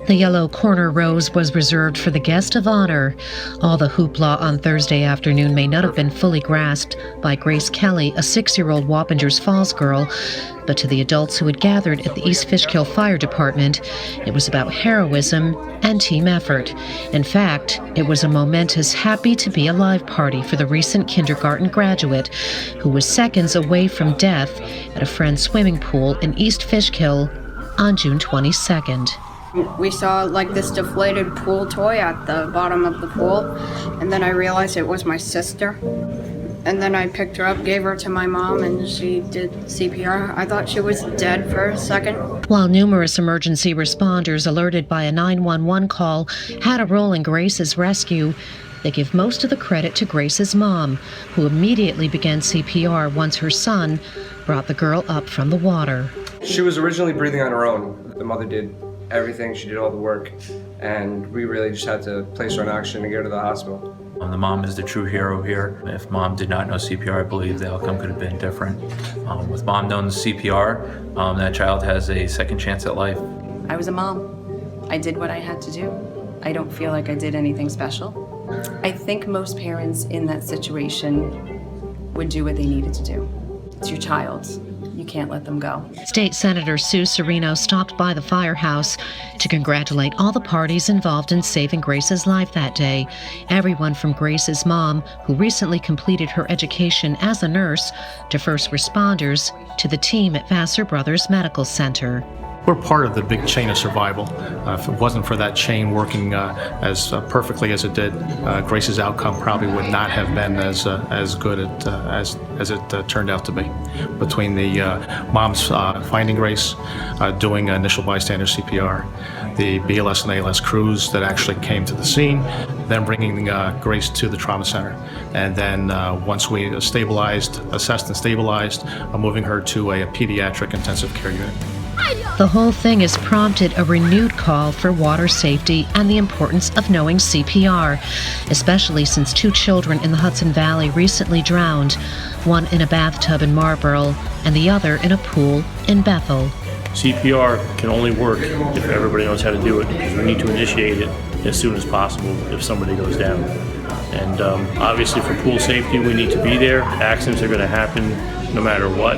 The yellow corner rose was reserved for the guest of honor. All the hoopla on Thursday afternoon may not have been fully grasped by Grace Kelly, a 6-year-old Wappingers Falls girl, but to the adults who had gathered at the East Fishkill Fire Department, it was about heroism and team effort. In fact, it was a momentous happy to be alive party for the recent kindergarten graduate who was seconds away from death at a friend's swimming pool in East Fishkill on June 22nd. We saw like this deflated pool toy at the bottom of the pool, and then I realized it was my sister. And then I picked her up, gave her to my mom, and she did CPR. I thought she was dead for a second. While numerous emergency responders alerted by a 911 call had a role in Grace's rescue, they give most of the credit to Grace's mom, who immediately began CPR once her son brought the girl up from the water. She was originally breathing on her own. The mother did everything, she did all the work, and we really just had to place her on oxygen and get her to the hospital. The mom is the true hero here. If mom did not know CPR, I believe the outcome could have been different. With mom knowing CPR, that child has a second chance at life. I was a mom. I did what I had to do. I don't feel like I did anything special. I think most parents in that situation would do what they needed to do. It's your child. You can't let them go. State Senator Sue Serino stopped by the firehouse to congratulate all the parties involved in saving Grace's life that day. Everyone from Grace's mom, who recently completed her education as a nurse, to first responders, to the team at Vassar Brothers Medical Center. We're part of the big chain of survival. If it wasn't for that chain working as perfectly as it did, Grace's outcome probably would not have been as good as it turned out to be. Between the moms finding Grace, doing initial bystander CPR, the BLS and ALS crews that actually came to the scene, then bringing Grace to the trauma center, and then once we assessed and stabilized, moving her to a pediatric intensive care unit. The whole thing has prompted a renewed call for water safety and the importance of knowing CPR, especially since 2 children in the Hudson Valley recently drowned, one in a bathtub in Marlborough and the other in a pool in Bethel. CPR can only work if everybody knows how to do it, because we need to initiate it as soon as possible if somebody goes down. And obviously for pool safety, we need to be there. Accidents are going to happen no matter what,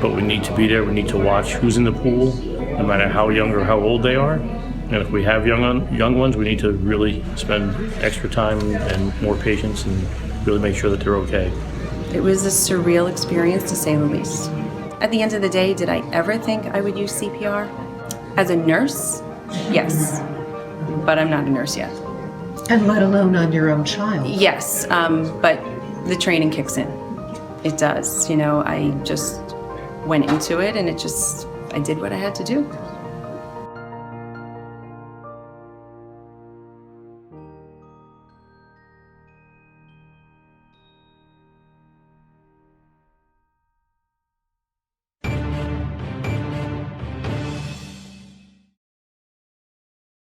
but we need to be there. We need to watch who's in the pool, no matter how young or how old they are. And if we have young ones, we need to really spend extra time and more patience and really make sure that they're okay. It was a surreal experience, to say the least. At the end of the day, did I ever think I would use CPR? As a nurse, yes, but I'm not a nurse yet. And let alone on your own child. Yes, but the training kicks in. It does. I just went into it, and I did what I had to do.